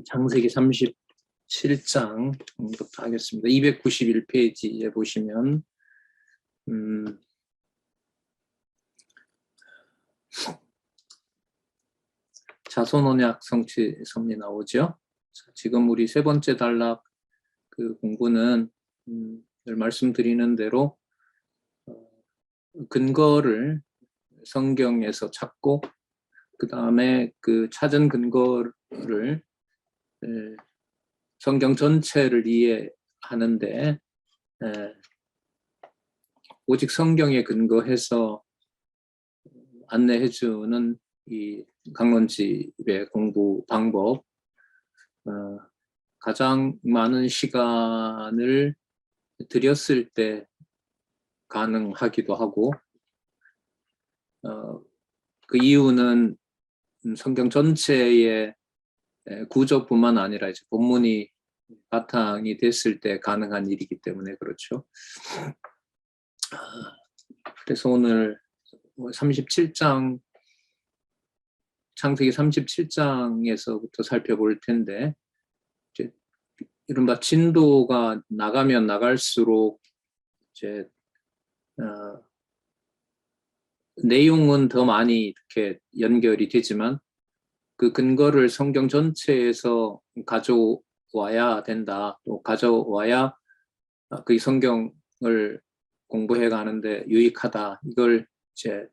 창세기 37장부터 하겠습니다. 291페이지에 보시면 자손언약 성취 섭리 나오죠. 지금 우리 세 번째 단락 그 공부는 늘 말씀드리는 대로 근거를 성경에서 찾고 그 다음에 그 찾은 근거를 성경 전체를 이해하는데 오직 성경에 근거해서 안내해주는 이 강론집의 공부 방법, 가장 많은 시간을 들였을 때 가능하기도 하고, 그 이유는 성경 전체의 구조뿐만 아니라 이제 본문이 바탕이 됐을 때 가능한 일이기 때문에 그렇죠. 그래서 오늘 37장, 창세기 37장에서부터 살펴볼 텐데, 이제 이른바 진도가 나가면 나갈수록 이제 내용은 더 많이 이렇게 연결이 되지만 그 근거를 성경 전체에서 가져와야 된다. 또 가져와야 그 성경을 공부해 가는데 유익하다. 이걸 이제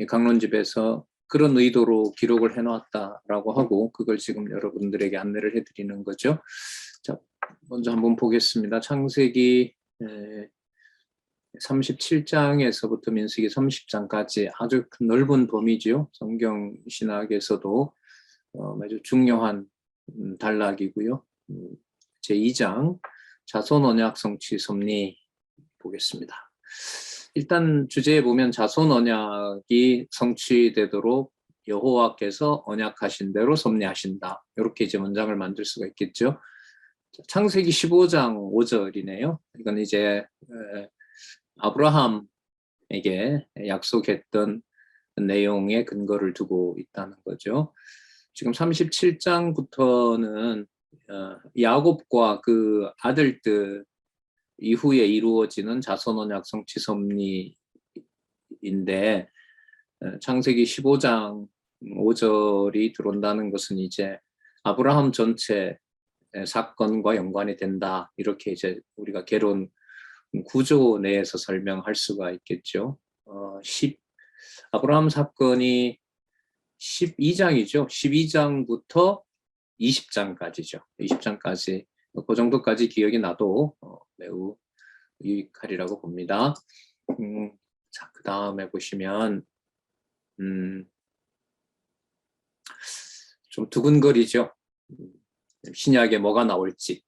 강론집에서 그런 의도로 기록을 해놨다라고 하고 그걸 지금 여러분들에게 안내를 해드리는 거죠. 자, 먼저 한번 보겠습니다. 창세기 37장에서부터 민수기 30장까지 아주 넓은 범위죠. 성경 신학에서도 아주 중요한 단락이고요. 제2장 자손 언약 성취 섭리 보겠습니다. 일단 주제에 보면 자손 언약이 성취되도록 여호와께서 언약하신 대로 섭리하신다. 이렇게 이제 문장을 만들 수가 있겠죠. 창세기 15장 5절이네요. 이건 이제 아브라함에게 약속했던 내용의 근거를 두고 있다는 거죠. 지금 37장부터는 야곱과 그 아들들 이후에 이루어지는 자손 언약 성취 섭리인데 창세기 15장 5절이 들어온다는 것은 이제 아브라함 전체 사건과 연관이 된다. 이렇게 이제 우리가 개론 구조 내에서 설명할 수가 있겠죠. 아브라함 사건이 12장이죠. 12장부터 20장까지죠. 20장까지 그 정도까지 기억이 나도 매우 유익하리라고 봅니다. 자, 그 다음에 보시면 좀 두근거리죠. 신약에 뭐가 나올지.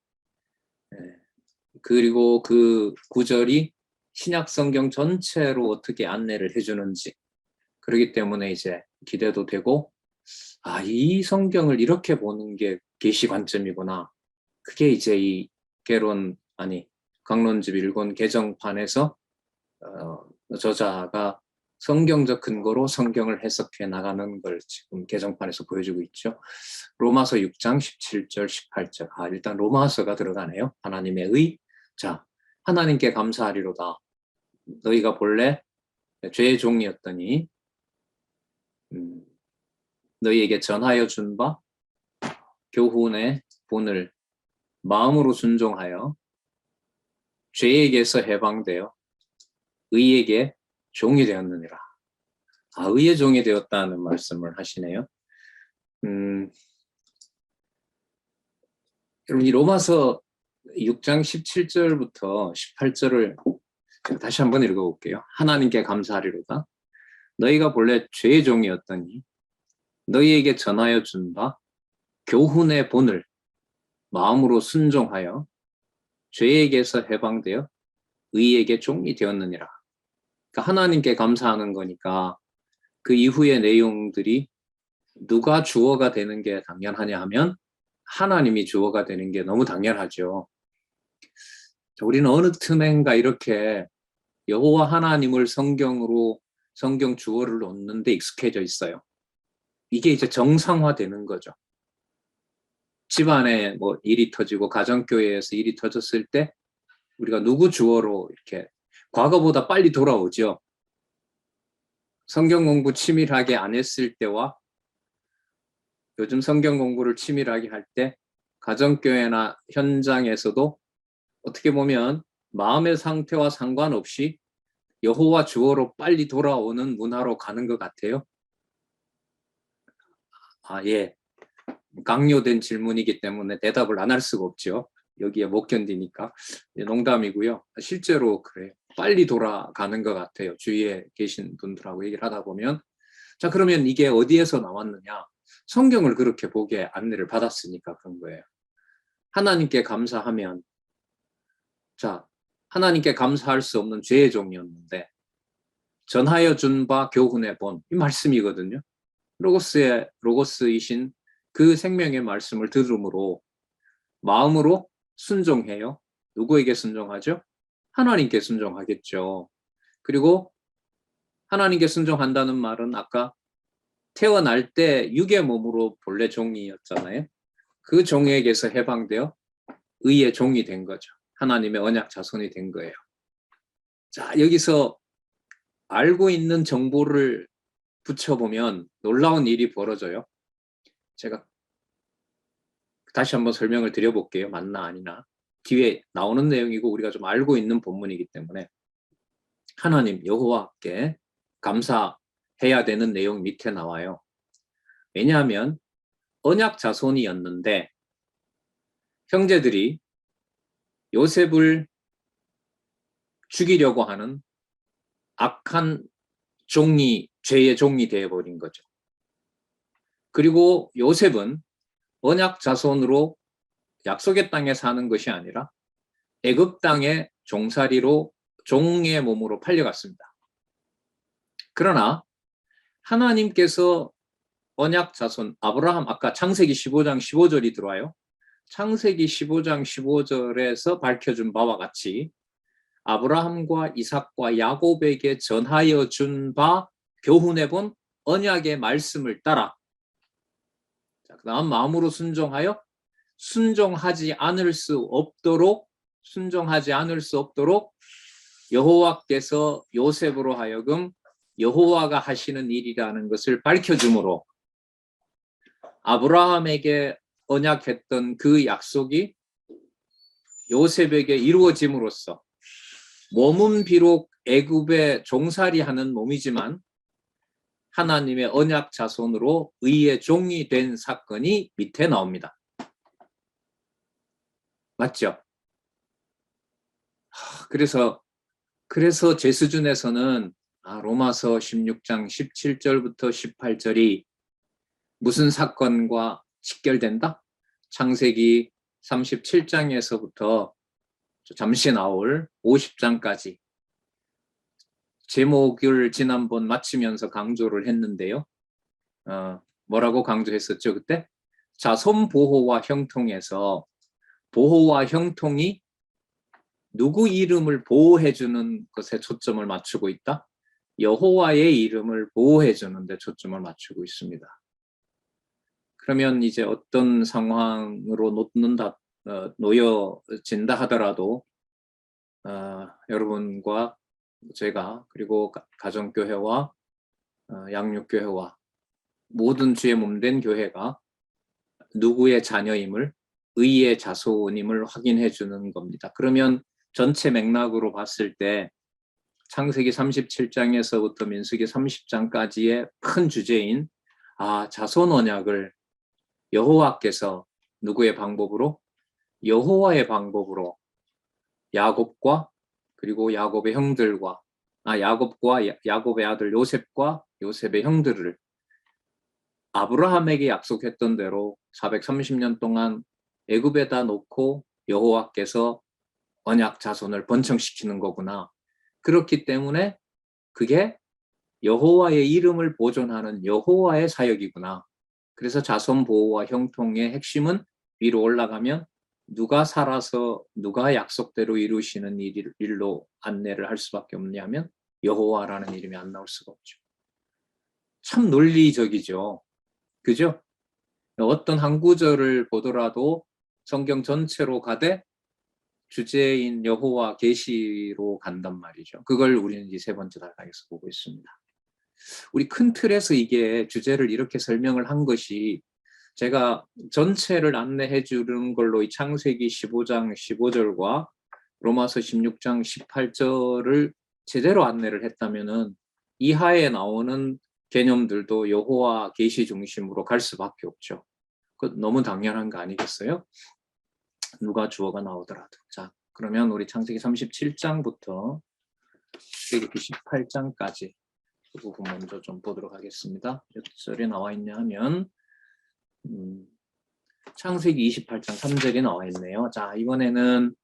그리고 그 구절이 신약 성경 전체로 어떻게 안내를 해주는지. 그렇기 때문에 이제 기대도 되고, 이 성경을 이렇게 보는 게 계시 관점이구나. 그게 이제 이 강론집 일권 개정판에서 저자가 성경적 근거로 성경을 해석해 나가는 걸 지금 개정판에서 보여주고 있죠. 로마서 6장 17절 18절. 일단 로마서가 들어가네요. 하나님의 의. 자, 하나님께 감사하리로다. 너희가 본래 죄의 종이었더니 너희에게 전하여 준 바 교훈의 본을 마음으로 순종하여 죄에게서 해방되어 의에게 종이 되었느니라. 의의 종이 되었다는 말씀을 하시네요. 여러분 이 로마서 6장 17절부터 18절을 제가 다시 한번 읽어볼게요. 하나님께 감사하리로다. 너희가 본래 죄의 종이었더니 너희에게 전하여 준 바 교훈의 본을 마음으로 순종하여 죄에게서 해방되어 의에게 종이 되었느니라. 그러니까 하나님께 감사하는 거니까 그 이후의 내용들이 누가 주어가 되는 게 당연하냐 하면 하나님이 주어가 되는 게 너무 당연하죠. 우리는 어느 틈엔가 이렇게 여호와 하나님을 성경 주어를 놓는데 익숙해져 있어요. 이게 이제 정상화되는 거죠. 집안에 뭐 일이 터지고 가정교회에서 일이 터졌을 때 우리가 누구 주어로 이렇게 과거보다 빨리 돌아오죠. 성경 공부 치밀하게 안 했을 때와 요즘 성경 공부를 치밀하게 할 때 가정교회나 현장에서도 어떻게 보면 마음의 상태와 상관없이 여호와 주어로 빨리 돌아오는 문화로 가는 것 같아요. 예. 강요된 질문이기 때문에 대답을 안 할 수가 없죠. 여기에 못 견디니까. 농담이고요. 실제로 그래요. 빨리 돌아가는 것 같아요. 주위에 계신 분들하고 얘기를 하다 보면. 자, 그러면 이게 어디에서 나왔느냐? 성경을 그렇게 보게 안내를 받았으니까 그런 거예요. 하나님께 감사하면, 자, 하나님께 감사할 수 없는 죄의 종이었는데 전하여 준 바 교훈의 본, 이 말씀이거든요. 로고스이신 그 생명의 말씀을 들음으로 마음으로 순종해요. 누구에게 순종하죠? 하나님께 순종하겠죠. 그리고 하나님께 순종한다는 말은 아까 태어날 때 육의 몸으로 본래 종이었잖아요. 그 종에게서 해방되어 의의 종이 된 거죠. 하나님의 언약 자손이 된 거예요. 자, 여기서 알고 있는 정보를 붙여보면 놀라운 일이 벌어져요. 제가 다시 한번 설명을 드려볼게요. 맞나 아니나. 뒤에 나오는 내용이고 우리가 좀 알고 있는 본문이기 때문에 하나님 여호와께 감사해야 되는 내용 밑에 나와요. 왜냐하면 언약 자손이었는데 형제들이 요셉을 죽이려고 하는 악한 종이, 죄의 종이 되어버린 거죠. 그리고 요셉은 언약 자손으로 약속의 땅에 사는 것이 아니라 애굽 땅의 종살이로 종의 몸으로 팔려갔습니다. 그러나 하나님께서 언약 자손 아브라함, 아까 창세기 15장 15절이 들어와요. 창세기 15장 15절에서 밝혀준 바와 같이 아브라함과 이삭과 야곱에게 전하여 준 바 교훈해 본 언약의 말씀을 따라, 그 다음 마음으로 순종하여 순종하지 않을 수 없도록 여호와께서 요셉으로 하여금 여호와가 하시는 일이라는 것을 밝혀주므로 아브라함에게 언약했던 그 약속이 요셉에게 이루어짐으로써 몸은 비록 애굽의 종살이하는 몸이지만 하나님의 언약 자손으로 의의 종이 된 사건이 밑에 나옵니다. 맞죠? 그래서 제 수준에서는 로마서 16장 17절부터 18절이 무슨 사건과 직결된다? 창세기 37장에서부터 잠시 나올 50장까지 제목을 지난번 마치면서 강조를 했는데요. 뭐라고 강조했었죠 그때? 자손 보호와 형통에서 보호와 형통이 누구 이름을 보호해주는 것에 초점을 맞추고 있다? 여호와의 이름을 보호해주는 데 초점을 맞추고 있습니다. 그러면 이제 어떤 상황으로 놓여진다 하더라도 여러분과 제가 그리고 가정교회와 양육교회와 모든 주의 몸된 교회가 누구의 자녀임을 의의 자손임을 확인해 주는 겁니다. 그러면 전체 맥락으로 봤을 때 창세기 37장에서부터 민수기 30장까지의 큰 주제인 자손 언약을 여호와께서 누구의 방법으로? 여호와의 방법으로 야곱과 그리고 야곱의 형들과 야곱의 아들 요셉과 요셉의 형들을 아브라함에게 약속했던 대로 430년 동안 애굽에다 놓고 여호와께서 언약 자손을 번창시키는 거구나. 그렇기 때문에 그게 여호와의 이름을 보존하는 여호와의 사역이구나. 그래서 자손 보호와 형통의 핵심은 위로 올라가면 누가 살아서 누가 약속대로 이루시는 일로 안내를 할 수밖에 없냐면 여호와라는 이름이 안 나올 수가 없죠. 참 논리적이죠. 그죠? 어떤 한 구절을 보더라도 성경 전체로 가되 주제인 여호와 계시로 간단 말이죠. 그걸 우리는 이제 세 번째 단락에서 보고 있습니다. 우리 큰 틀에서 이게 주제를 이렇게 설명을 한 것이 제가 전체를 안내해 주는 걸로 이 창세기 15장 15절과 로마서 16장 18절을 제대로 안내를 했다면은 이하에 나오는 개념들도 여호와 계시 중심으로 갈 수밖에 없죠. 그 너무 당연한 거 아니겠어요? 누가 주어가 나오더라도. 자, 그러면 우리 창세기 37장부터 창세기 18장까지 그 부분 먼저 좀 보도록 하겠습니다. 몇 절에 나와 있냐 하면 창세기 28장 3절이 나와 있네요. 자, 이번에는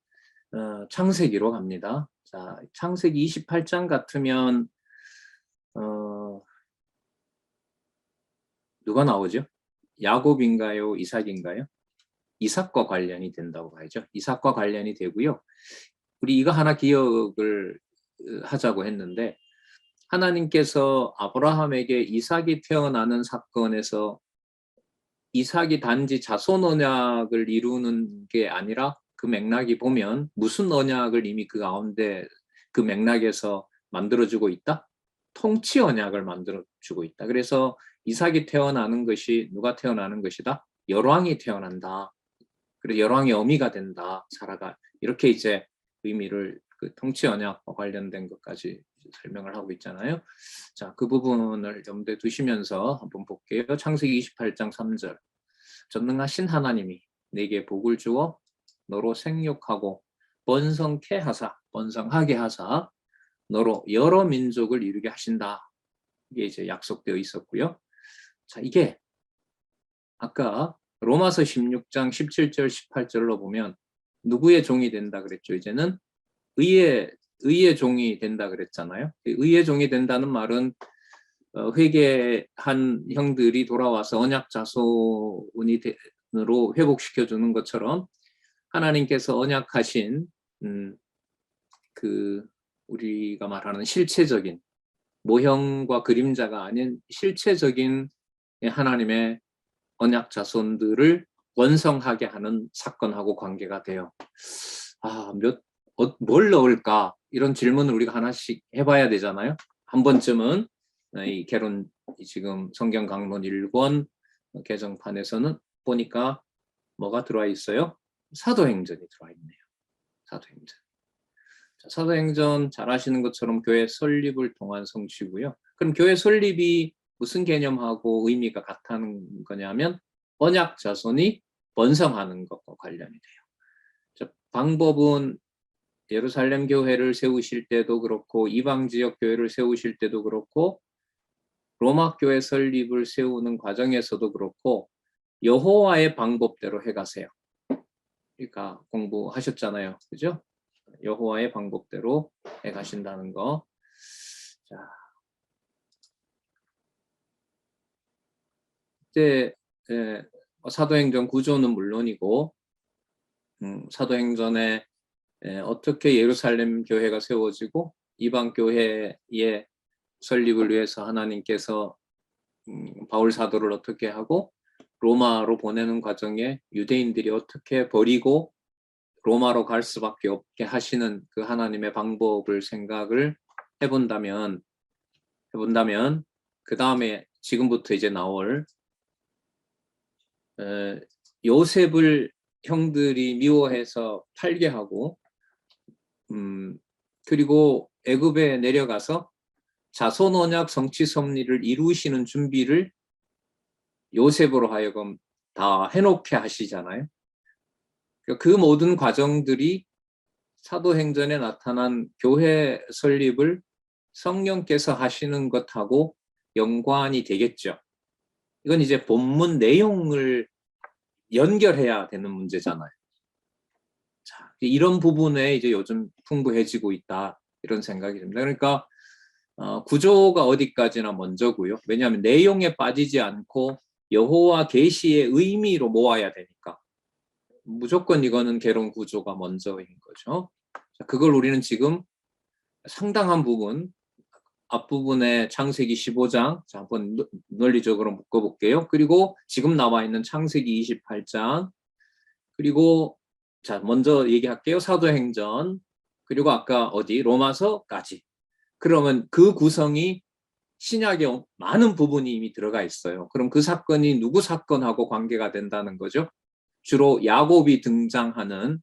창세기로 갑니다. 자, 창세기 28장 같으면 누가 나오죠? 야곱인가요? 이삭인가요? 이삭과 관련이 된다고 봐야죠. 이삭과 관련이 되고요. 우리 이거 하나 기억을 하자고 했는데 하나님께서 아브라함에게 이삭이 태어나는 사건에서 이삭이 단지 자손 언약을 이루는 게 아니라 그 맥락이 보면 무슨 언약을 이미 그 가운데 그 맥락에서 만들어주고 있다? 통치 언약을 만들어주고 있다. 그래서 이삭이 태어나는 것이 누가 태어나는 것이다? 열왕이 태어난다. 그래서 열왕의 어미가 된다. 사라가 이렇게 이제 의미를 그 통치 언약과 관련된 것까지 설명을 하고 있잖아요. 자, 그 부분을 염두에 두시면서 한번 볼게요. 창세기 28장 3절. 전능하신 하나님이 내게 복을 주어 너로 생육하고 번성케 하사, 번성하게 하사 너로 여러 민족을 이루게 하신다. 이게 이제 약속되어 있었고요. 자, 이게 아까 로마서 16장 17절 18절로 보면 누구의 종이 된다 그랬죠? 이제는 의의 종이 된다 그랬잖아요. 의의 종이 된다는 말은 회개한 형들이 돌아와서 언약 자손으로 회복시켜 주는 것처럼 하나님께서 언약하신 그 우리가 말하는 실체적인 모형과 그림자가 아닌 실체적인 하나님의 언약 자손들을 원성하게 하는 사건하고 관계가 돼요. 뭘 넣을까? 이런 질문을 우리가 하나씩 해봐야 되잖아요. 한 번쯤은 이 개론 지금 성경 강론 1권 개정판에서는 보니까 뭐가 들어와 있어요? 사도행전이 들어와 있네요. 사도행전. 자, 사도행전 잘 아시는 것처럼 교회 설립을 통한 성취고요. 그럼 교회 설립이 무슨 개념하고 의미가 같다는 거냐면 언약 자손이 번성하는 것과 관련이 돼요. 자, 방법은 예루살렘 교회를 세우실 때도 그렇고 이방 지역 교회를 세우실 때도 그렇고 로마 교회 설립을 세우는 과정에서도 그렇고 여호와의 방법대로 해가세요. 그러니까 공부하셨잖아요. 그죠? 여호와의 방법대로 해가신다는 거. 자, 이제 사도행전 구조는 물론이고 사도행전에 어떻게 예루살렘 교회가 세워지고 이방 교회의 설립을 위해서 하나님께서 바울 사도를 어떻게 하고 로마로 보내는 과정에 유대인들이 어떻게 버리고 로마로 갈 수밖에 없게 하시는 그 하나님의 방법을 생각을 해본다면 그 다음에 지금부터 이제 나올 요셉을 형들이 미워해서 팔게 하고 그리고 애굽에 내려가서 자손 언약 성취 섭리를 이루시는 준비를 요셉으로 하여금 다 해놓게 하시잖아요. 그 모든 과정들이 사도행전에 나타난 교회 설립을 성령께서 하시는 것하고 연관이 되겠죠. 이건 이제 본문 내용을 연결해야 되는 문제잖아요. 자, 이런 부분에 이제 요즘 풍부해지고 있다 이런 생각이 듭니다. 그러니까 구조가 어디까지나 먼저고요. 왜냐하면 내용에 빠지지 않고 여호와 계시의 의미로 모아야 되니까 무조건 이거는 개론 구조가 먼저인 거죠. 자, 그걸 우리는 지금 상당한 부분 앞부분에 창세기 15장, 자, 한번 논리적으로 묶어볼게요. 그리고 지금 나와 있는 창세기 28장, 그리고 자, 먼저 얘기할게요. 사도행전, 그리고 아까 어디 로마서까지. 그러면 그 구성이 신약에 많은 부분이 이미 들어가 있어요. 그럼 그 사건이 누구 사건하고 관계가 된다는 거죠? 주로 야곱이 등장하는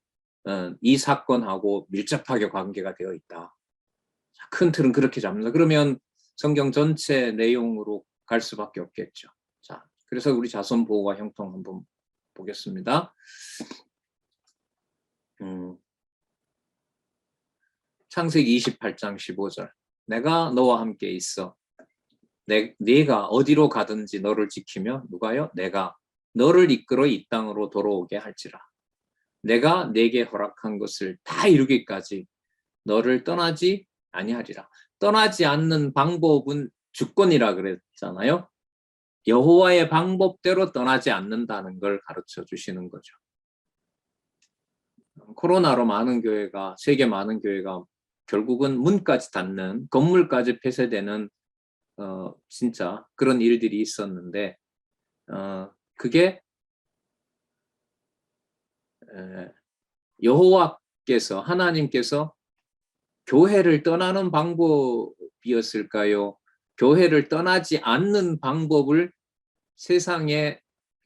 이 사건하고 밀접하게 관계가 되어 있다. 큰 틀은 그렇게 잡는다. 그러면 성경 전체 내용으로 갈 수밖에 없겠죠. 자, 그래서 우리 자손 보호와 형통 한번 보겠습니다. 창세기 28장 15절. 내가 너와 함께 있어. 네가 어디로 가든지 너를 지키며 누가요? 내가 너를 이끌어 이 땅으로 돌아오게 할지라. 내가 네게 허락한 것을 다 이루기까지 너를 떠나지 아니하리라. 떠나지 않는 방법은 주권이라 그랬잖아요. 여호와의 방법대로 떠나지 않는다는 걸 가르쳐 주시는 거죠. 코로나로 많은 교회가, 세계 많은 교회가 결국은 문까지 닫는, 건물까지 폐쇄되는 진짜 그런 일들이 있었는데 그게 여호와께서, 하나님께서 교회를 떠나는 방법이었을까요? 교회를 떠나지 않는 방법을 세상에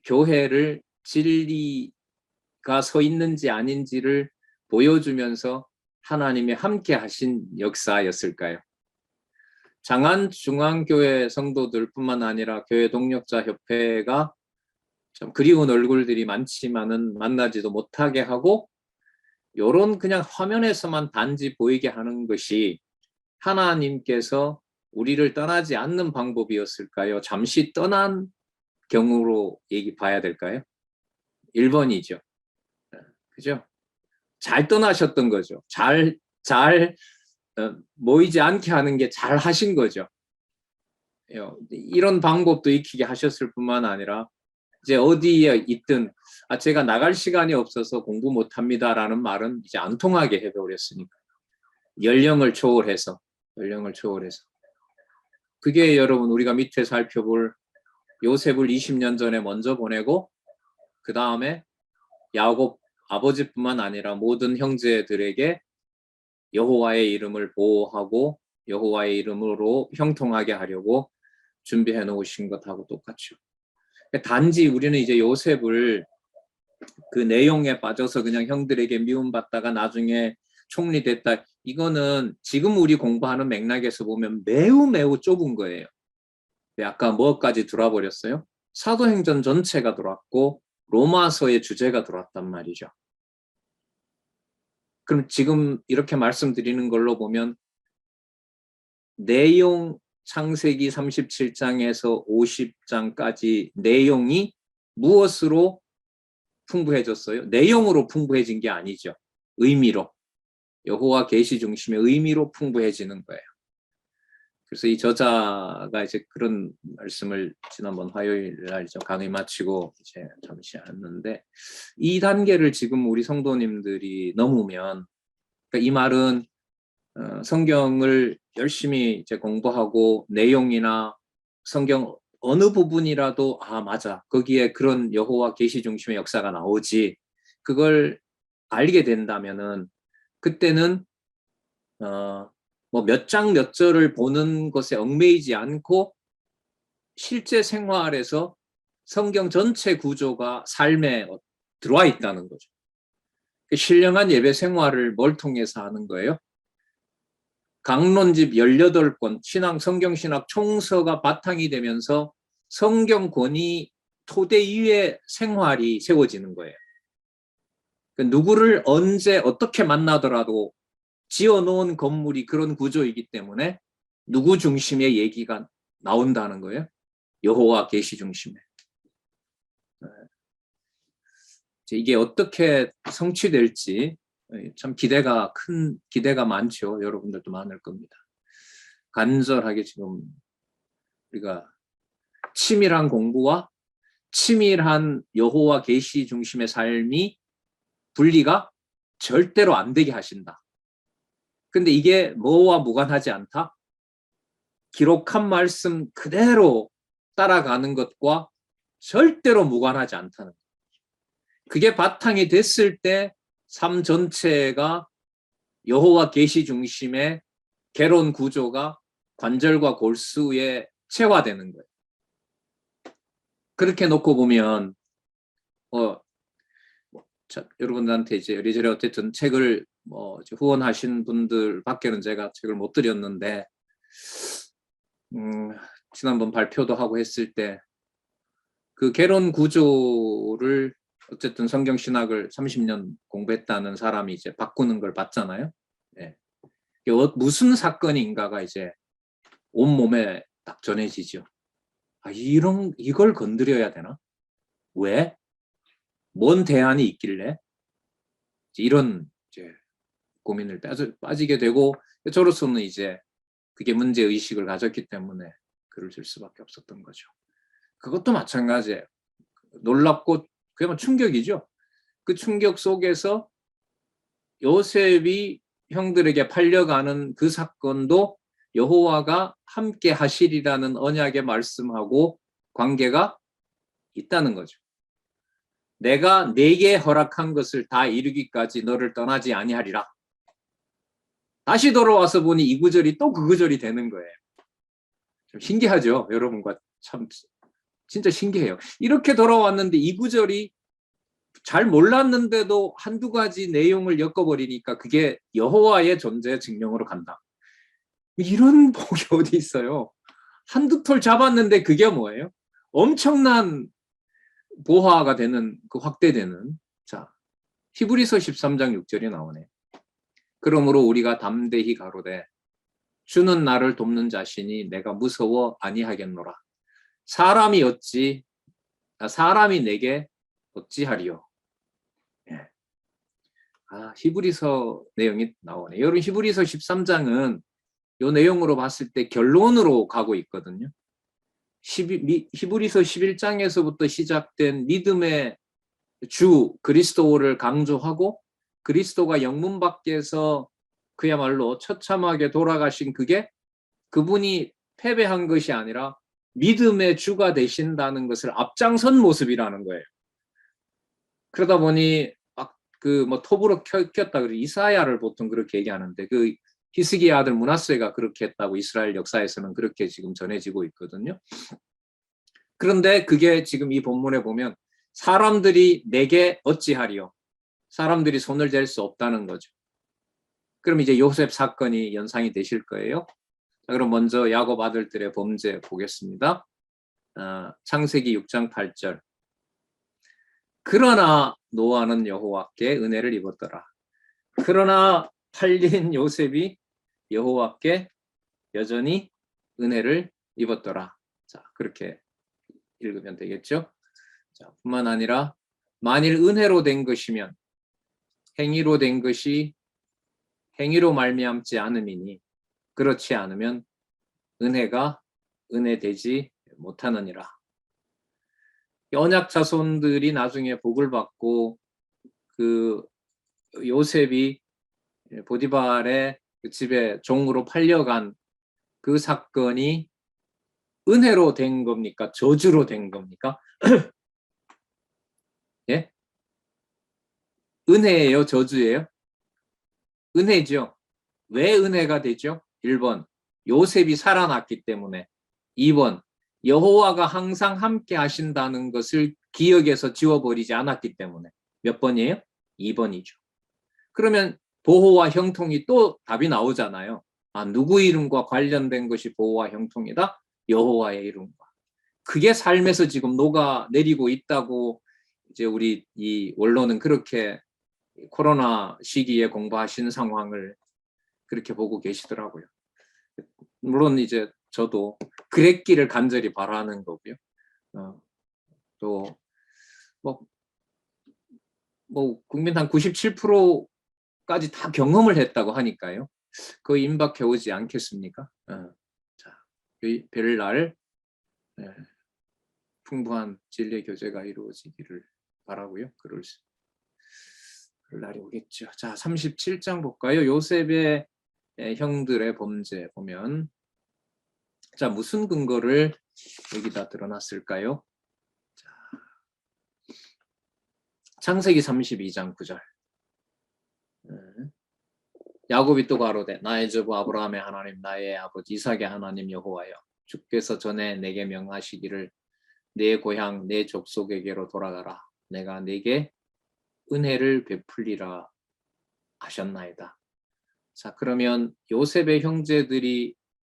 교회를 진리가 서 있는지 아닌지를 보여주면서 하나님이 함께 하신 역사였을까요? 장안중앙교회 성도들뿐만 아니라 교회 동력자 협회가 좀 그리운 얼굴들이 많지만은 만나지도 못하게 하고 요런 그냥 화면에서만 단지 보이게 하는 것이 하나님께서 우리를 떠나지 않는 방법이었을까요? 잠시 떠난 경우로 봐야 될까요? 1번이죠. 그죠? 잘 떠나셨던 거죠. 잘 모이지 않게 하는 게 잘 하신 거죠. 이런 방법도 익히게 하셨을 뿐만 아니라 이제 어디에 있든 제가 나갈 시간이 없어서 공부 못합니다라는 말은 이제 안 통하게 해버렸으니까 연령을 초월해서 그게 여러분 우리가 밑에 살펴볼 요셉을 20년 전에 먼저 보내고 그 다음에 야곱 아버지뿐만 아니라 모든 형제들에게 여호와의 이름을 보호하고 여호와의 이름으로 형통하게 하려고 준비해 놓으신 것하고 똑같죠. 단지 우리는 이제 요셉을 그 내용에 빠져서 그냥 형들에게 미움받다가 나중에 총리 됐다. 이거는 지금 우리 공부하는 맥락에서 보면 매우 좁은 거예요. 아까 뭐까지 들어와 버렸어요? 사도행전 전체가 들어왔고 로마서의 주제가 들어왔단 말이죠. 그럼 지금 이렇게 말씀드리는 걸로 보면 내용 창세기 37장에서 50장까지 내용이 무엇으로 풍부해졌어요? 내용으로 풍부해진 게 아니죠. 의미로. 여호와 계시 중심의 의미로 풍부해지는 거예요. 그래서 이 저자가 이제 그런 말씀을 지난번 화요일 날 강의 마치고 이제 잠시 했는데 이 단계를 지금 우리 성도님들이 넘으면 그러니까 이 말은 성경을 열심히 이제 공부하고 내용이나 성경 어느 부분이라도 맞아 거기에 그런 여호와 계시 중심의 역사가 나오지 그걸 알게 된다면은 그때는 뭐 몇 장 몇 절을 보는 것에 얽매이지 않고 실제 생활에서 성경 전체 구조가 삶에 들어와 있다는 거죠. 신령한 예배 생활을 뭘 통해서 하는 거예요? 강론집 18권 성경신학 총서가 바탕이 되면서 성경권위 토대 위에 생활이 세워지는 거예요. 누구를 언제 어떻게 만나더라도 지어놓은 건물이 그런 구조이기 때문에 누구 중심의 얘기가 나온다는 거예요. 여호와 계시 중심에. 이게 어떻게 성취될지 참 기대가 많죠. 여러분들도 많을 겁니다. 간절하게 지금 우리가 치밀한 공부와 치밀한 여호와 계시 중심의 삶이 분리가 절대로 안 되게 하신다. 근데 이게 뭐와 무관하지 않다? 기록한 말씀 그대로 따라가는 것과 절대로 무관하지 않다는 거예요. 그게 바탕이 됐을 때 삶 전체가 여호와 계시 중심의 개론 구조가 관절과 골수에 체화되는 거예요. 그렇게 놓고 보면 여러분들한테 이제 이리저리 어쨌든 책을 후원하신 분들밖에는 제가 책을 못 드렸는데 지난번 발표도 하고 했을 때 그 개론 구조를 어쨌든 성경 신학을 30년 공부했다는 사람이 이제 바꾸는 걸 봤잖아요. 예. 무슨 사건인가가 이제 온몸에 딱 전해지죠. 이걸 건드려야 되나? 왜? 뭔 대안이 있길래? 이런 이제 고민을 빠지게 되고, 저로서는 이제 그게 문제의식을 가졌기 때문에 글을 쓸 수밖에 없었던 거죠. 그것도 마찬가지예요. 놀랍고 그야말로 충격이죠. 그 충격 속에서 요셉이 형들에게 팔려가는 그 사건도 여호와가 함께 하시리라는 언약의 말씀하고 관계가 있다는 거죠. 내가 네게 허락한 것을 다 이루기까지 너를 떠나지 아니하리라. 다시 돌아와서 보니 이 구절이 또 그 구절이 되는 거예요. 좀 신기하죠? 여러분과 참 진짜 신기해요. 이렇게 돌아왔는데 이 구절이 잘 몰랐는데도 한두 가지 내용을 엮어버리니까 그게 여호와의 존재 증명으로 간다. 이런 복이 어디 있어요? 한두 톨 잡았는데 그게 뭐예요? 엄청난 보화가 되는, 그 확대되는. 자, 히브리서 13장 6절이 나오네요. 그러므로 우리가 담대히 가로되 주는 나를 돕는 자신이 내가 무서워 아니하겠노라. 사람이 내게 어찌하리요. 예. 히브리서 내용이 나오네. 여러분, 히브리서 13장은 이 내용으로 봤을 때 결론으로 가고 있거든요. 히브리서 11장에서부터 시작된 믿음의 주 그리스도를 강조하고 그리스도가 영문 밖에서 그야말로 처참하게 돌아가신 그분이 패배한 것이 아니라 믿음의 주가 되신다는 것을 앞장선 모습이라는 거예요. 그러다 보니 톱으로 켰다 그래. 이사야를 보통 그렇게 얘기하는데 그 히스기야 아들 므낫세가 그렇게 했다고 이스라엘 역사에서는 그렇게 지금 전해지고 있거든요. 그런데 그게 지금 이 본문에 보면 사람들이 내게 어찌하리요. 사람들이 손을 댈 수 없다는 거죠. 그럼 이제 요셉 사건이 연상이 되실 거예요. 자, 그럼 먼저 야곱 아들들의 범죄 보겠습니다. 창세기 6장 8절. 그러나 노아는 여호와께 은혜를 입었더라. 그러나 팔린 요셉이 여호와께 여전히 은혜를 입었더라. 자, 그렇게 읽으면 되겠죠. 자, 뿐만 아니라 만일 은혜로 된 것이면 행위로 된 것이 행위로 말미암지 않음이니 그렇지 않으면 은혜가 은혜되지 못하느니라. 언약 자손들이 나중에 복을 받고 그 요셉이 보디발의 집에 종으로 팔려간 그 사건이 은혜로 된 겁니까? 저주로 된 겁니까? 예? 은혜예요? 저주예요? 은혜죠. 왜 은혜가 되죠? 1번, 요셉이 살아났기 때문에. 2번, 여호와가 항상 함께 하신다는 것을 기억에서 지워버리지 않았기 때문에. 몇 번이에요? 2번이죠. 그러면 보호와 형통이 또 답이 나오잖아요. 누구 이름과 관련된 것이 보호와 형통이다? 여호와의 이름과. 그게 삶에서 지금 녹아내리고 있다고 이제 우리 이 원로는 그렇게 코로나 시기에 공부하신 상황을 그렇게 보고 계시더라고요. 물론 이제 저도 그랬기를 간절히 바라는 거고요. 또 국민 한 97%까지 다 경험을 했다고 하니까요. 그 임박해 오지 않겠습니까? 자, 별날 풍부한 진리의 교제가 이루어지기를 바라고요. 그럴 날이 오겠죠. 자, 37장 볼까요? 요셉의 형들의 범죄 보면 자, 무슨 근거를 여기다 드러났을까요? 자, 창세기 32장 9절. 야곱이 또 가로되 나의 주 아브라함의 하나님 나의 아버지 이삭의 하나님 여호와여 주께서 전에 내게 명하시기를 내 고향 내 족속에게로 돌아가라 내가 내게 은혜를 베풀리라 하셨나이다. 자, 그러면 요셉의 형제들이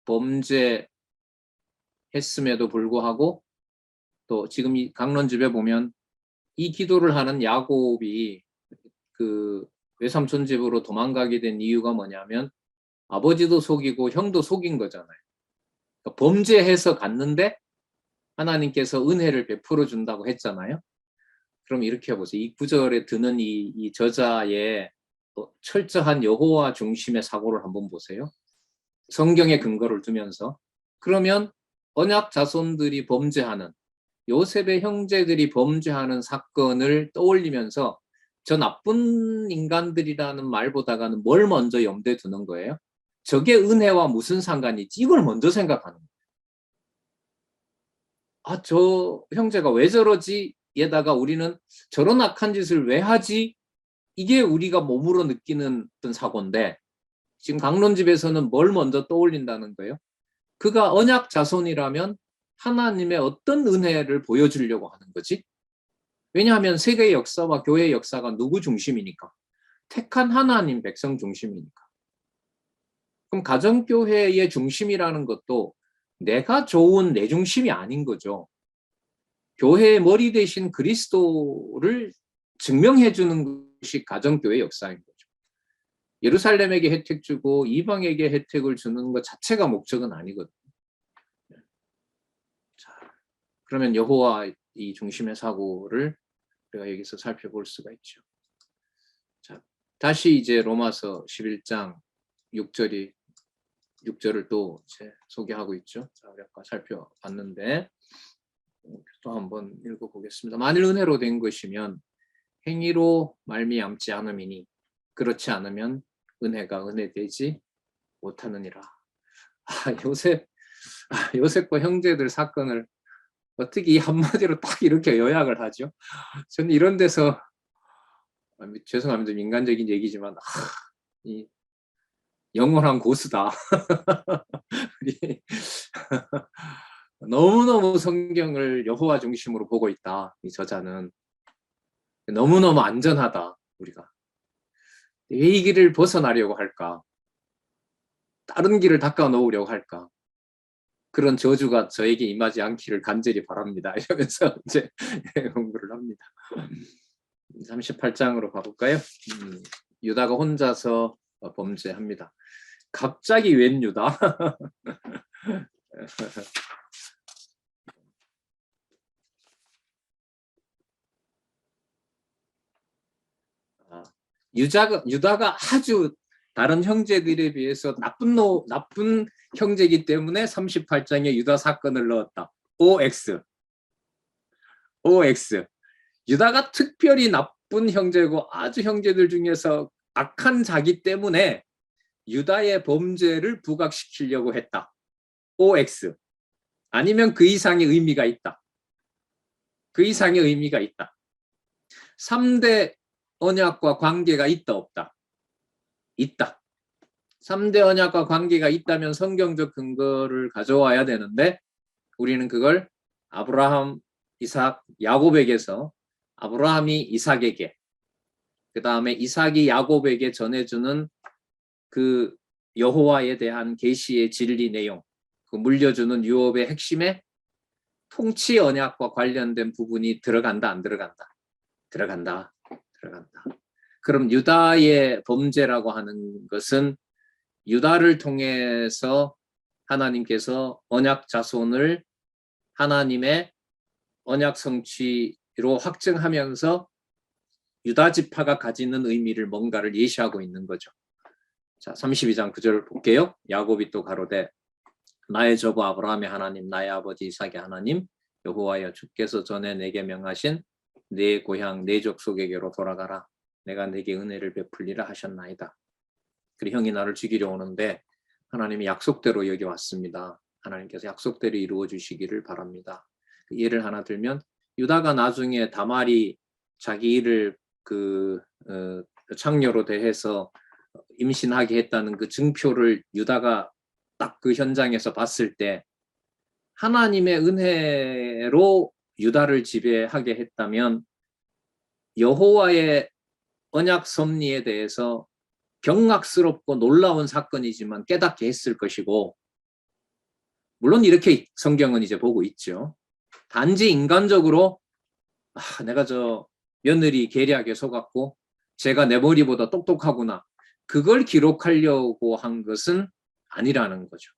범죄했음에도 불구하고 또 지금 이 강론집에 보면 이 기도를 하는 야곱이 그 외삼촌 집으로 도망가게 된 이유가 뭐냐면 아버지도 속이고 형도 속인 거잖아요. 그러니까 범죄해서 갔는데 하나님께서 은혜를 베풀어 준다고 했잖아요. 그럼 이렇게 해보세요. 이 구절에 드는 이 저자의 철저한 여호와 중심의 사고를 한번 보세요. 성경의 근거를 두면서. 그러면 언약 자손들이 범죄하는 요셉의 형제들이 범죄하는 사건을 떠올리면서 저 나쁜 인간들이라는 말보다는 뭘 먼저 염두에 두는 거예요? 저게 은혜와 무슨 상관이 있지? 이걸 먼저 생각하는 거예요. 아, 저 형제가 왜 저러지? 에다가 우리는 저런 악한 짓을 왜 하지? 이게 우리가 몸으로 느끼는 어떤 사고인데 지금 강론집에서는 뭘 먼저 떠올린다는 거예요? 그가 언약 자손이라면 하나님의 어떤 은혜를 보여주려고 하는 거지? 왜냐하면 세계의 역사와 교회의 역사가 누구 중심이니까? 택한 하나님 백성 중심이니까. 그럼 가정교회의 중심이라는 것도 내가 좋은 내 중심이 아닌 거죠. 교회의 머리 대신 그리스도를 증명해 주는 것이 가정교회의 역사인 거죠. 예루살렘에게 혜택 주고 이방에게 혜택을 주는 것 자체가 목적은 아니거든요. 자, 그러면 여호와 이 중심의 사고를 우리가 여기서 살펴볼 수가 있죠. 자, 다시 이제 로마서 11장 6절을 또 이제 소개하고 있죠. 자, 우리 아까 살펴봤는데 또 한번 읽어보겠습니다. 만일 은혜로 된 것이면 행위로 말미암지 않음이니 그렇지 않으면 은혜가 은혜되지 못하느니라. 요셉과 형제들 사건을 어떻게 이 한마디로 딱 이렇게 요약을 하죠? 저는 이런 데서 죄송합니다. 인간적인 얘기지만 이 영원한 고수다. 너무너무 성경을 여호와 중심으로 보고 있다. 이 저자는 너무너무 안전하다. 우리가 왜 이 길을 벗어나려고 할까? 다른 길을 닦아 놓으려고 할까? 그런 저주가 저에게 임하지 않기를 간절히 바랍니다. 이러면서 이제 공부를 합니다. 38장으로 가볼까요? 유다가 혼자서 범죄합니다. 갑자기 웬 유다? 유다가 아주 다른 형제들에 비해서 나쁜 형제이기 때문에 38장에 유다 사건을 넣었다. OX. 유다가 특별히 나쁜 형제고 아주 형제들 중에서 악한 자기 때문에 유다의 범죄를 부각시키려고 했다. OX. 아니면 그 이상의 의미가 있다. 3대 언약과 관계가 있다 없다? 있다. 3대 언약과 관계가 있다면 성경적 근거를 가져와야 되는데 우리는 그걸 아브라함, 이삭, 야곱에게서 아브라함이 이삭에게 그 다음에 이삭이 야곱에게 전해주는 그 여호와에 대한 계시의 진리 내용 그 물려주는 유업의 핵심에 통치 언약과 관련된 부분이 들어간다 안 들어간다? 들어간다. 그럼 유다의 범죄라고 하는 것은 유다를 통해서 하나님께서 언약 자손을 하나님의 언약 성취로 확증하면서 유다 지파가 가지는 의미를 뭔가를 예시하고 있는 거죠. 자, 32장 9절 볼게요. 야곱이 또 가로되 나의 조부 아브라함의 하나님 나의 아버지 이삭의 하나님 여호와여 주께서 전에 내게 명하신 내 고향 내 족속에게로 돌아가라. 내가 내게 은혜를 베풀리라 하셨나이다. 그리고 형이 나를 죽이려 오는데 하나님이 약속대로 여기 왔습니다. 하나님께서 약속대로 이루어 주시기를 바랍니다. 예를 하나 들면 유다가 나중에 다말이 자기 일을 창녀로 대해서 임신하게 했다는 그 증표를 유다가 딱 그 현장에서 봤을 때 하나님의 은혜로 유다를 지배하게 했다면 여호와의 언약 섭리에 대해서 경악스럽고 놀라운 사건이지만 깨닫게 했을 것이고, 물론 이렇게 성경은 이제 보고 있죠. 단지 인간적으로 내가 저 며느리 계략에 속았고 제가 내 머리보다 똑똑하구나, 그걸 기록하려고 한 것은 아니라는 거죠.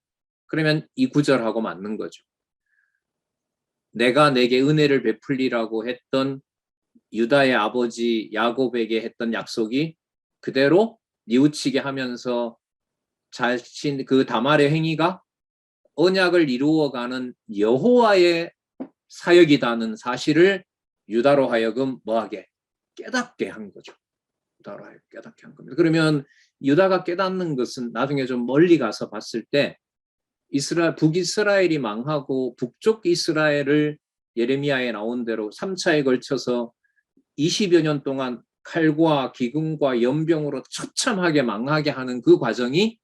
그러면 이 구절하고 맞는 거죠. 내가 내게 은혜를 베풀리라고 했던 유다의 아버지 야곱에게 했던 약속이 그대로 뉘우치게 하면서 자신 그 다말의 행위가 언약을 이루어가는 여호와의 사역이라는 사실을 유다로 하여금 뭐하게 깨닫게 한 거죠. 유다로 하여금 깨닫게 한 겁니다. 그러면 유다가 깨닫는 것은 나중에 좀 멀리 가서 봤을 때 북이스라엘이 망하고 북쪽 이스라엘을 예레미야에 나온 대로 3차에 걸쳐서 20여 년 동안 칼과 기근과 연병으로 처참하게 망하게 하는 그 과정이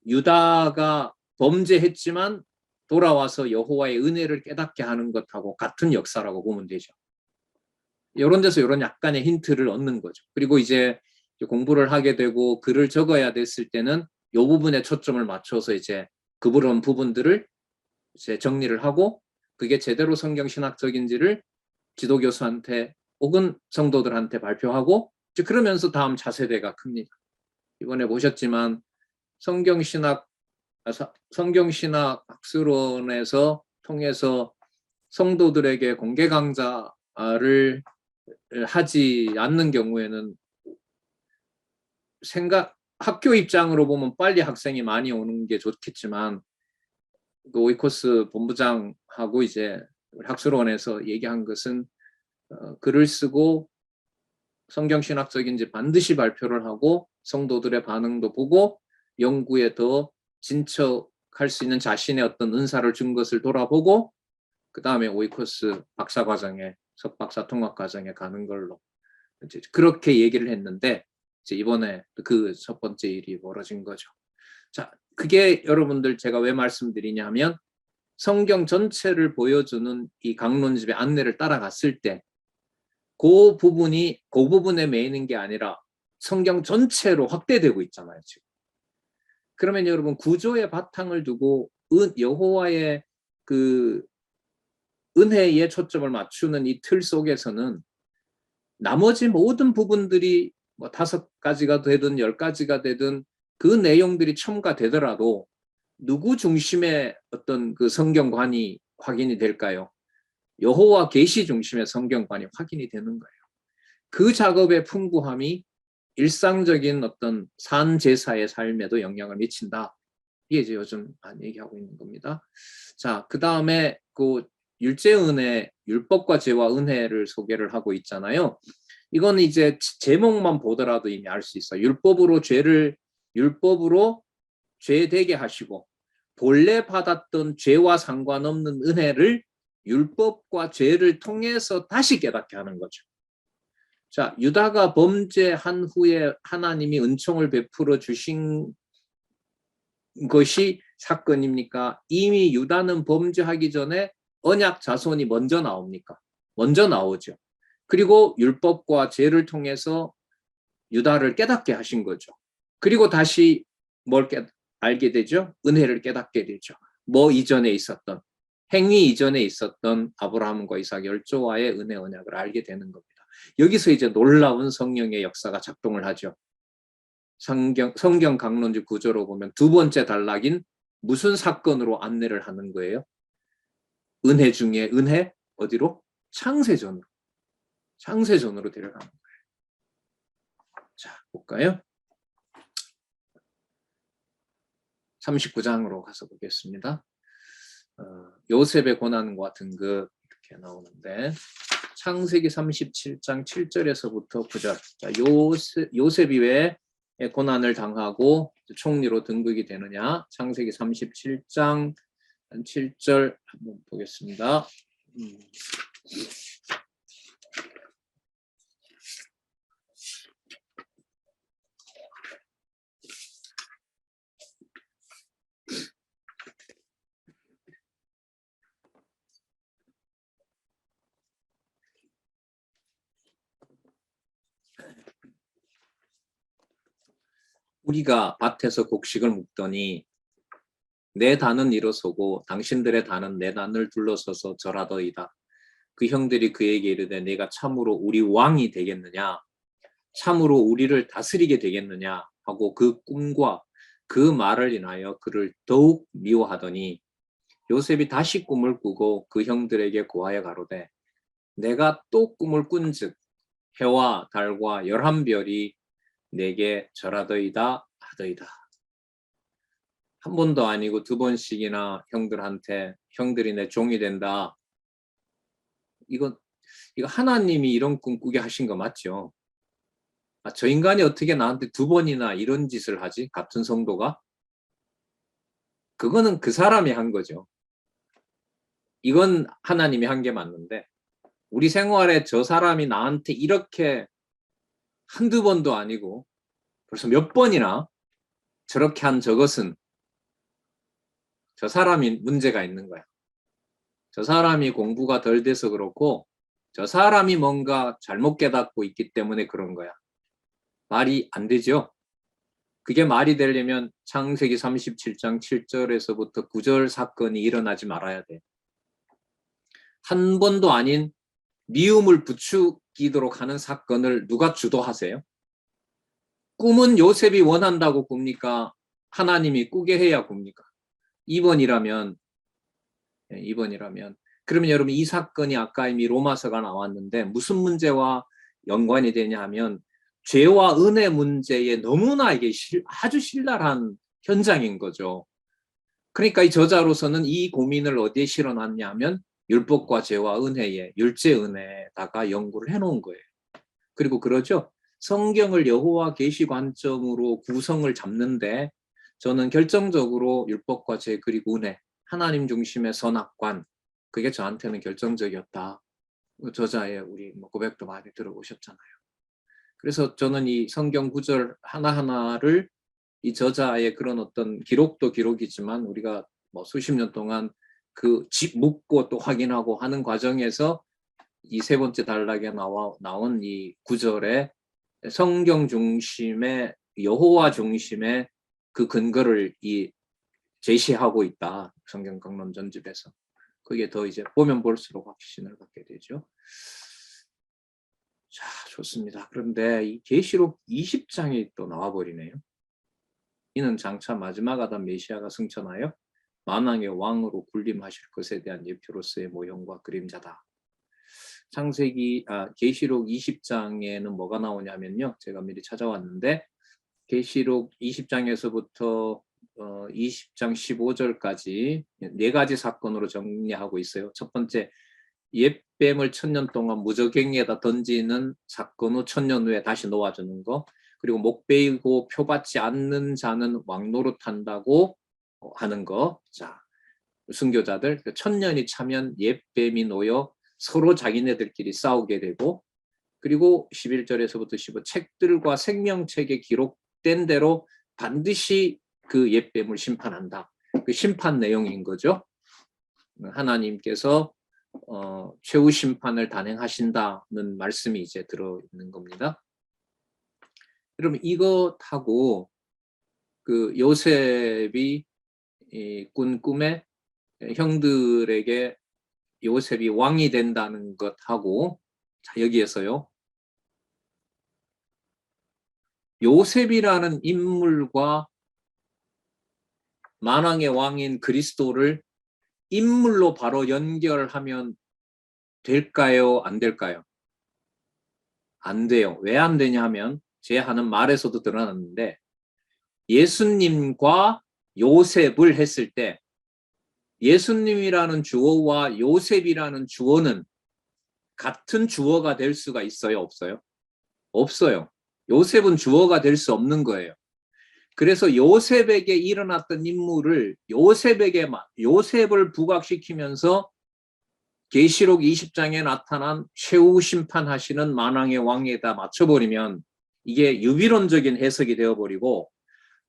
유다가 범죄했지만 돌아와서 여호와의 은혜를 깨닫게 하는 것하고 같은 역사라고 보면 되죠. 이런 데서 이런 약간의 힌트를 얻는 거죠. 그리고 이제 공부를 하게 되고 글을 적어야 됐을 때는 이 부분에 초점을 맞춰서 이제 그런 부분들을 이제 정리를 하고 그게 제대로 성경 신학적인지를 지도교수한테 혹은 성도들한테 발표하고 이제 그러면서 다음 차세대가 큽니다. 이번에 보셨지만 성경신학 학술원에서 통해서 성도들에게 공개 강좌를 하지 않는 경우에는 학교 입장으로 보면 빨리 학생이 많이 오는 게 좋겠지만 그 오이코스 본부장하고 이제 학술원에서 얘기한 것은 글을 쓰고 성경신학적인지 반드시 발표를 하고 성도들의 반응도 보고 연구에 더 진척할 수 있는 자신의 어떤 은사를 준 것을 돌아보고 그 다음에 오이코스 박사과정에 석박사 통합과정에 가는 걸로 이제 그렇게 얘기를 했는데 이제 이번에 그 첫 번째 일이 벌어진 거죠. 자, 그게 여러분들 제가 왜 말씀드리냐면 성경 전체를 보여주는 이 강론집의 안내를 따라갔을 때 그 부분에 매이는 게 아니라 성경 전체로 확대되고 있잖아요, 지금. 그러면 여러분 구조의 바탕을 두고 여호와의 그 은혜에 초점을 맞추는 이 틀 속에서는 나머지 모든 부분들이 뭐 5가지가 되든 10가지가 되든 그 내용들이 첨가되더라도 누구 중심의 어떤 그 성경관이 확인이 될까요? 여호와 계시 중심의 성경관이 확인이 되는 거예요. 그 작업의 풍부함이 일상적인 어떤 산 제사의 삶에도 영향을 미친다. 이게 이제 요즘 많이 얘기하고 있는 겁니다. 자, 그 다음에 그 율제은혜, 율법과 죄와 은혜를 소개를 하고 있잖아요. 이건 이제 제목만 보더라도 이미 알 수 있어요. 율법으로 죄 되게 하시고 본래 받았던 죄와 상관없는 은혜를 율법과 죄를 통해서 다시 깨닫게 하는 거죠. 자, 유다가 범죄한 후에 하나님이 은총을 베풀어 주신 것이 사건입니까? 이미 유다는 범죄하기 전에 언약 자손이 먼저 나옵니까? 먼저 나오죠. 그리고 율법과 죄를 통해서 유다를 깨닫게 하신 거죠. 그리고 다시 뭘 알게 되죠? 은혜를 깨닫게 되죠. 뭐 이전에 있었던 행위 이전에 있었던 아브라함과 이삭 열조와의 은혜 언약을 알게 되는 겁니다. 여기서 이제 놀라운 성령의 역사가 작동을 하죠. 성경 강론지 구조로 보면 두 번째 단락인 무슨 사건으로 안내를 하는 거예요? 은혜 중에 은혜 어디로? 창세전으로 데려가는 거예요. 자, 볼까요? 39장으로 가서 보겠습니다. 요셉의 고난과 등급 이렇게 나오는데 창세기 37장 7절에서부터 9절. 자, 요셉이 왜 고난을 당하고 총리로 등극이 되느냐? 창세기 37장 한 7절 한번 보겠습니다. 우리가 밭에서 곡식을 묵더니 내 단은 일어서고 당신들의 단은 내 단을 둘러서서 절하더이다. 그 형들이 그에게 이르되 내가 참으로 우리 왕이 되겠느냐, 참으로 우리를 다스리게 되겠느냐 하고 그 꿈과 그 말을 인하여 그를 더욱 미워하더니 요셉이 다시 꿈을 꾸고 그 형들에게 고하여 가로되 내가 또 꿈을 꾼즉 해와 달과 11별이 내게 절하더이다 하더이다. 한 번도 아니고 두 번씩이나 형들한테 형들이 내 종이 된다. 이거 하나님이 이런 꿈 꾸게 하신 거 맞죠? 저 인간이 어떻게 나한테 두 번이나 이런 짓을 하지? 같은 성도가? 그거는 그 사람이 한 거죠. 이건 하나님이 한 게 맞는데 우리 생활에 저 사람이 나한테 이렇게 한두 번도 아니고 벌써 몇 번이나 저렇게 한 저것은 저 사람이 문제가 있는 거야. 저 사람이 공부가 덜 돼서 그렇고 저 사람이 뭔가 잘못 깨닫고 있기 때문에 그런 거야. 말이 안 되죠. 그게 말이 되려면 창세기 37장 7절에서부터 9절 사건이 일어나지 말아야 돼. 한 번도 아닌 미움을 부추기도록 하는 사건을 누가 주도하세요? 꿈은 요셉이 원한다고 꿉니까? 하나님이 꾸게 해야 꿉니까? 2번이라면 그러면 여러분 이 사건이 아까 이미 로마서가 나왔는데 무슨 문제와 연관이 되냐 하면 죄와 은혜 문제에 너무나 이게 아주 신랄한 현장인 거죠. 그러니까 이 저자로서는 이 고민을 어디에 실어놨냐 하면 율법과 죄와 은혜에 율제 은혜에다가 연구를 해놓은 거예요. 그리고 그러죠. 성경을 여호와 계시 관점으로 구성을 잡는데 저는 결정적으로 율법과 죄 그리고 은혜 하나님 중심의 선악관 그게 저한테는 결정적이었다. 저자의 우리 고백도 많이 들어보셨잖아요. 그래서 저는 이 성경 구절 하나하나를 이 저자의 그런 어떤 기록도 기록이지만 우리가 수십 년 동안 그 묻고 또 확인하고 하는 과정에서 이 세 번째 단락에 나온 이 구절에 성경 중심의 여호와 중심의 그 근거를 제시하고 있다. 성경 강론 전집에서. 그게 더 이제 보면 볼수록 확신을 갖게 되죠. 자, 좋습니다. 그런데 이 계시록 20장이 또 나와버리네요. 이는 장차 마지막 아담 메시아가 승천하여 만왕의 왕으로 군림하실 것에 대한 예표로서의 모형과 그림자다. 계시록 20장에는 뭐가 나오냐면요. 제가 미리 찾아왔는데 계시록 20장에서부터 20장 15절까지 네 가지 사건으로 정리하고 있어요. 첫 번째, 옛뱀을 1000년 동안 무저갱이에다 던지는 사건 후 1000년 후에 다시 놓아주는 거. 그리고 목 베이고 표받지 않는 자는 왕노릇한다고 하는 거. 자, 순교자들 1000년이 차면 옛뱀이 놓여 서로 자기네들끼리 싸우게 되고, 그리고 11절에서부터 15 책들과 생명책에 기록된 대로 반드시 그 옛뱀을 심판한다. 그 심판 내용인 거죠. 하나님께서 최후 심판을 단행하신다는 말씀이 이제 들어있는 겁니다. 여러분 이것하고 그 요셉이 꾼 꿈에 형들에게 요셉이 왕이 된다는 것하고, 자 여기에서요 요셉이라는 인물과 만왕의 왕인 그리스도를 인물로 바로 연결하면 될까요? 안 될까요? 안 돼요. 왜 안 되냐 하면 제 하는 말에서도 드러났는데 예수님과 요셉을 했을 때 예수님이라는 주어와 요셉이라는 주어는 같은 주어가 될 수가 있어요? 없어요? 없어요. 요셉은 주어가 될 수 없는 거예요. 그래서 요셉에게 일어났던 인물을 요셉을 부각시키면서 계시록 20장에 나타난 최후 심판하시는 만왕의 왕에다 맞춰버리면 이게 유비론적인 해석이 되어버리고,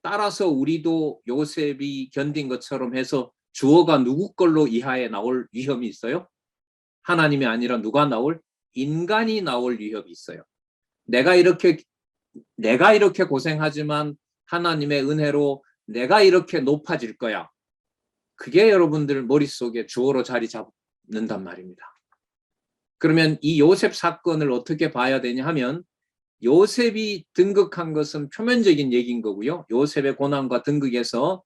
따라서 우리도 요셉이 견딘 것처럼 해서 주어가 누구 걸로 이하에 나올 위험이 있어요? 하나님이 아니라 누가 나올? 인간이 나올 위협이 있어요. 내가 이렇게 고생하지만 하나님의 은혜로 내가 이렇게 높아질 거야. 그게 여러분들 머릿속에 주어로 자리 잡는단 말입니다. 그러면 이 요셉 사건을 어떻게 봐야 되냐 하면, 요셉이 등극한 것은 표면적인 얘기인 거고요. 요셉의 고난과 등극에서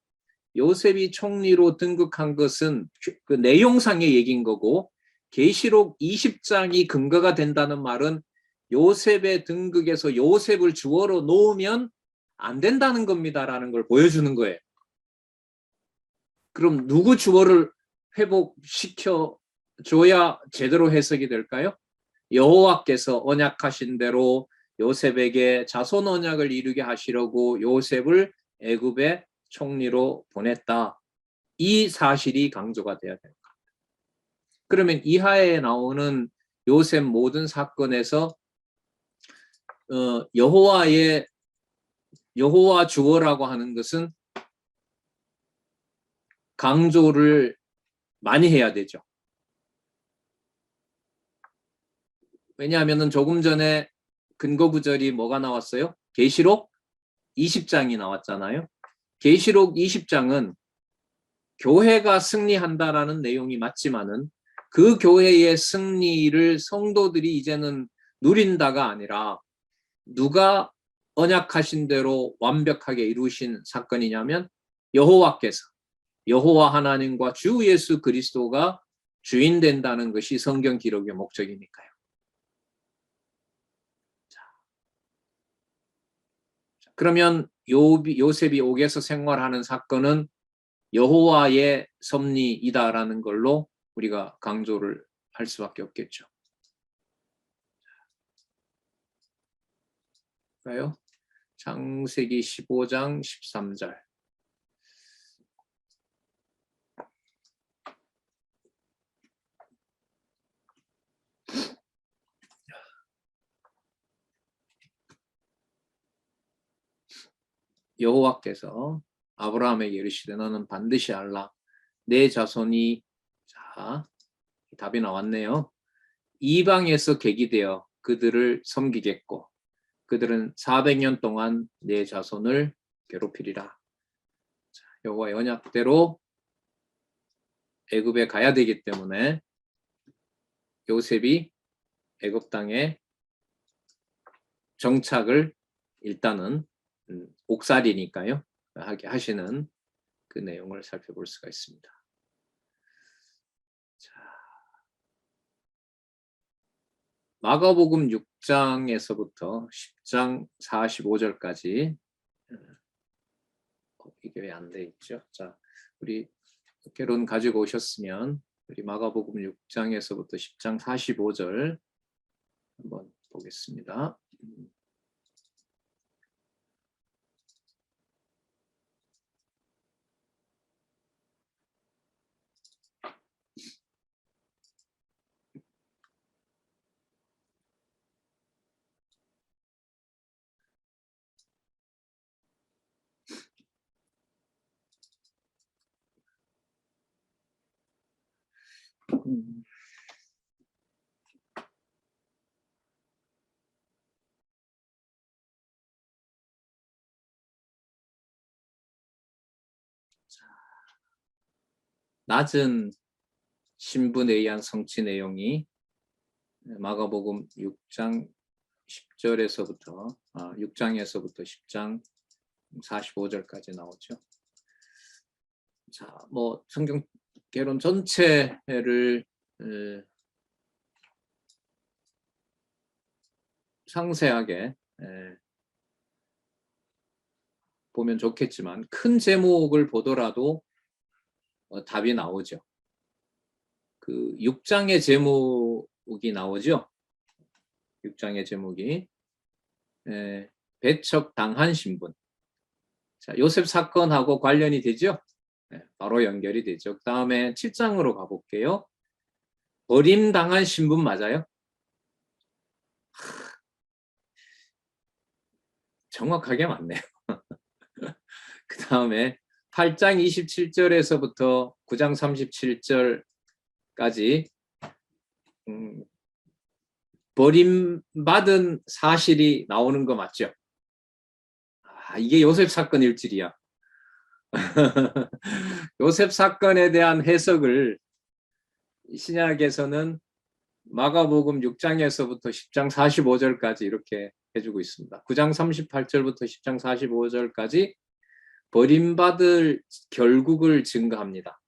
요셉이 총리로 등극한 것은 그 내용상의 얘기인 거고, 계시록 20장이 근거가 된다는 말은 요셉의 등극에서 요셉을 주어로 놓으면 안 된다는 겁니다라는 걸 보여주는 거예요. 그럼 누구 주어를 회복시켜 줘야 제대로 해석이 될까요? 여호와께서 언약하신 대로 요셉에게 자손 언약을 이루게 하시려고 요셉을 애굽의 총리로 보냈다. 이 사실이 강조가 돼야 됩니다. 그러면 이하에 나오는 요셉 모든 사건에서 여호와 주어라고 하는 것은 강조를 많이 해야 되죠. 왜냐하면 조금 전에 근거 구절이 뭐가 나왔어요? 계시록 20장이 나왔잖아요. 계시록 20장은 교회가 승리한다라는 내용이 맞지만은 그 교회의 승리를 성도들이 이제는 누린다가 아니라 누가 언약하신 대로 완벽하게 이루신 사건이냐면 여호와께서, 여호와 하나님과 주 예수 그리스도가 주인 된다는 것이 성경 기록의 목적이니까요. 그러면 요셉이 옥에서 생활하는 사건은 여호와의 섭리이다라는 걸로 우리가 강조를 할 수밖에 없겠죠. 볼까요? 창세기 15장 13절. 여호와께서 아브라함에게 이르시되 너는 반드시 알라. 내 자손이, 자, 답이 나왔네요. 이방에서 계기되어 그들을 섬기겠고 그들은 400년 동안 내 자손을 괴롭히리라. 여호와의 언약대로 애굽에 가야 되기 때문에 요셉이 애굽 땅에 정착을 일단은 옥살이니까요 하게 하시는 그 내용을 살펴볼 수가 있습니다. 자, 마가복음 6장에서부터 10장 45절까지 이게 왜 안 돼 있죠? 자, 우리 결론 가지고 오셨으면 우리 마가복음 6장에서부터 10장 45절 한번 보겠습니다. 낮은 신분에 의한 성취 내용이 마가복음 6장 10절에서부터 6장에서부터 10장 45절까지 나오죠. 자, 뭐 성경 개론 전체를 상세하게 보면 좋겠지만 큰 제목을 보더라도 답이 나오죠. 그 6장의 제목이 나오죠. 6장의 제목이 배척당한 신분. 자, 요셉 사건하고 관련이 되죠? 네, 바로 연결이 되죠. 그 다음에 7장으로 가볼게요. 버림당한 신분 맞아요? 정확하게 맞네요. 그 다음에 8장 27절에서부터 9장 37절까지 버림받은 사실이 나오는 거 맞죠? 이게 요셉 사건 일질이야. 요셉 사건에 대한 해석을 신약에서는 마가복음 6장에서부터 10장 45절까지 이렇게 해주고 있습니다. 9장 38절부터 10장 45절까지 버림받을 결국을 증거합니다.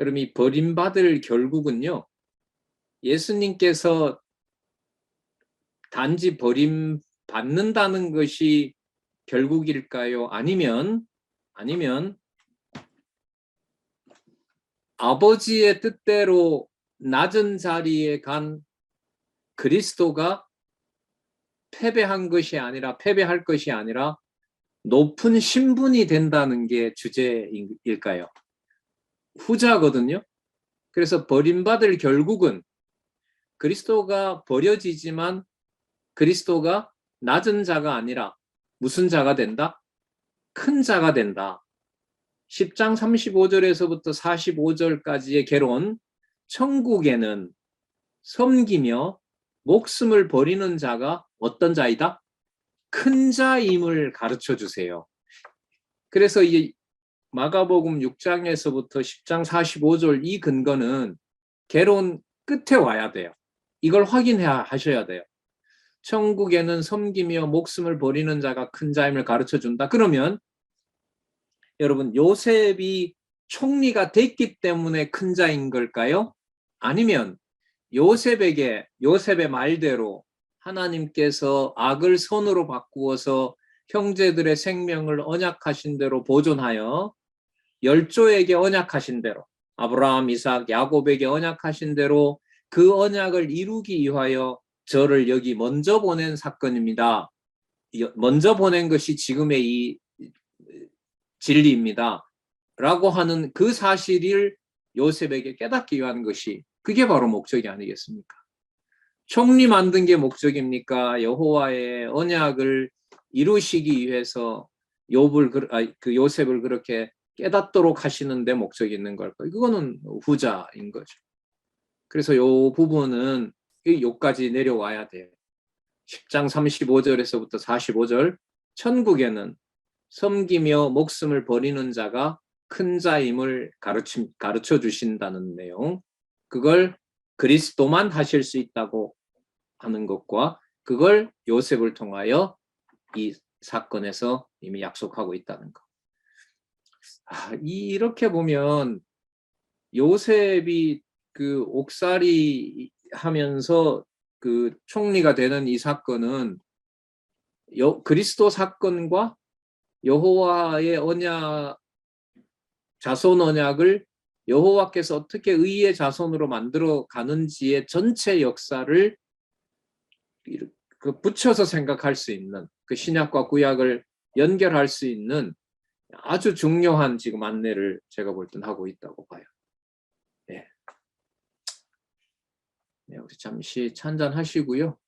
여러분, 이 버림받을 결국은요, 예수님께서 단지 버림받는다는 것이 결국일까요? 아니면 아버지의 뜻대로 낮은 자리에 간 그리스도가 패배할 것이 아니라 높은 신분이 된다는 게 주제일까요? 후자거든요. 그래서 버림받을 결국은 그리스도가 버려지지만 그리스도가 낮은 자가 아니라 무슨 자가 된다? 큰 자가 된다. 10장 35절에서부터 45절까지의 개론, 천국에는 섬기며 목숨을 버리는 자가 어떤 자이다? 큰 자임을 가르쳐 주세요. 그래서 이 마가복음 6장에서부터 10장 45절 이 근거는 개론 끝에 와야 돼요. 이걸 확인하셔야 돼요. 천국에는 섬기며 목숨을 버리는 자가 큰 자임을 가르쳐 준다. 그러면 여러분, 요셉이 총리가 됐기 때문에 큰 자인 걸까요? 아니면 요셉의 말대로 하나님께서 악을 선으로 바꾸어서 형제들의 생명을 언약하신 대로 보존하여 열조에게 언약하신 대로 아브라함, 이삭, 야곱에게 언약하신 대로 그 언약을 이루기 위하여 저를 여기 먼저 보낸 사건입니다. 먼저 보낸 것이 지금의 이 진리입니다. 라고 하는 그 사실을 요셉에게 깨닫기 위한 것이 그게 바로 목적이 아니겠습니까? 총리 만든 게 목적입니까? 여호와의 언약을 이루시기 위해서 요셉을 그렇게 깨닫도록 하시는 데 목적이 있는 걸까요? 그거는 후자인 거죠. 그래서 요 부분은 요까지 내려와야 돼요. 10장 35절에서부터 45절, 천국에는 섬기며 목숨을 버리는 자가 큰 자임을 가르쳐 주신다는 내용, 그걸 그리스도만 하실 수 있다고 하는 것과 그걸 요셉을 통하여 이 사건에서 이미 약속하고 있다는 것. 이렇게 보면 요셉이 그 옥살이 하면서 그 총리가 되는 이 사건은 그리스도 사건과 여호와의 언약, 자손 언약을 여호와께서 어떻게 의의 자손으로 만들어 가는지의 전체 역사를 붙여서 생각할 수 있는, 그 신약과 구약을 연결할 수 있는 아주 중요한 지금 안내를 제가 볼 땐 하고 있다고 봐요. 네. 네, 우리 잠시 찬잔하시고요.